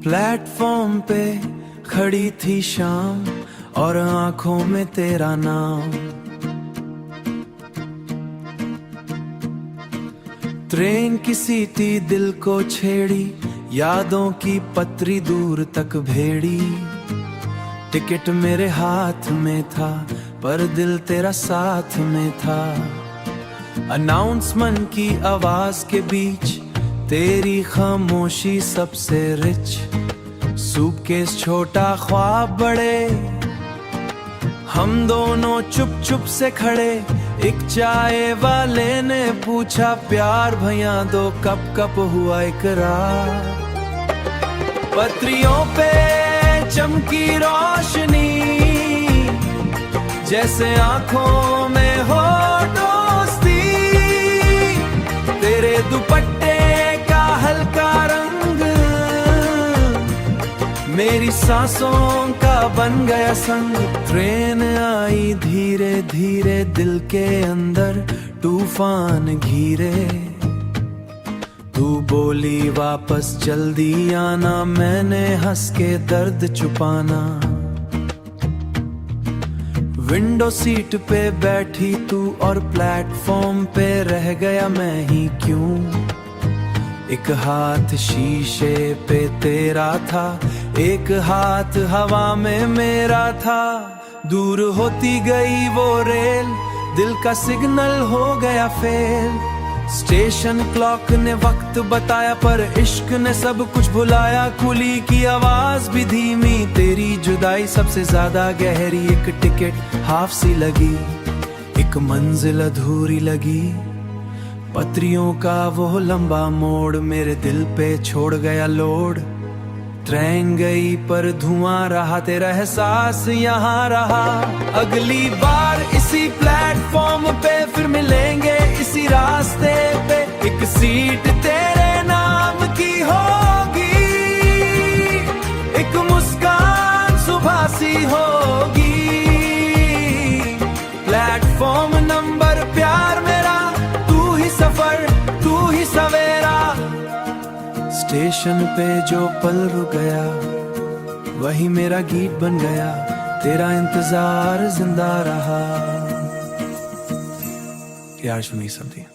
Platform पे खड़ी थी शाम और आंखों में तेरा नाम। ट्रेन की सीटी दिल को छेड़ी, यादों की पतरी दूर तक भेड़ी। टिकट मेरे हाथ में था पर दिल तेरा साथ में था। अनाउंसमेंट की आवाज के बीच तेरी खामोशी सबसे रिच। सूटकेस छोटा ख्वाब बड़े, हम दोनों चुप चुप से खड़े। एक चाय वाले ने पूछा, प्यार भैया दो कप कप हुआ इकरार। पत्रियों पे चमकी रोशनी, जैसे आंखों में हो दोस्ती। तेरे दुपट्टे का हल्का रंग मेरी सांसों का बन गया संग। ट्रेन आई धीरे धीरे, दिल के अंदर तूफान घिरे। तू बोली वापस जल्दी आना, मैंने हंस के दर्द छुपाना। विंडो सीट पे बैठी तू और प्लेटफॉर्म पे रह गया मैं ही क्यों। एक हाथ शीशे पे तेरा था, एक हाथ हवा में मेरा था। दूर होती गई वो रेल, दिल का सिग्नल हो गया फेल। स्टेशन क्लॉक ने वक्त बताया पर इश्क ने सब कुछ भुलाया। कुली की आवाज भी धीमी, तेरी जुदाई सबसे ज्यादा गहरी। एक टिकट हाफ सी लगी, एक मंजिल अधूरी लगी। पत्रियों का वो लंबा मोड़ मेरे दिल पे छोड़ गया लोड। ट्रेन गई पर धुआं रहा, तेरा एहसास यहाँ रहा। अगली बार इसी प्लेटफॉर्म पे फिर मिलेंगे, इसी रास्ते पे। एक सीट तेरे नाम की होगी, एक मुस्कान सुबह सी होगी। प्लेटफॉर्म नंबर प्यार मेरा, तू ही सफर तू ही सवेरा। स्टेशन पे जो पल रुक गया, वही मेरा गीत बन गया। तेरा इंतजार जिंदा रहा। यार सुनी समझी।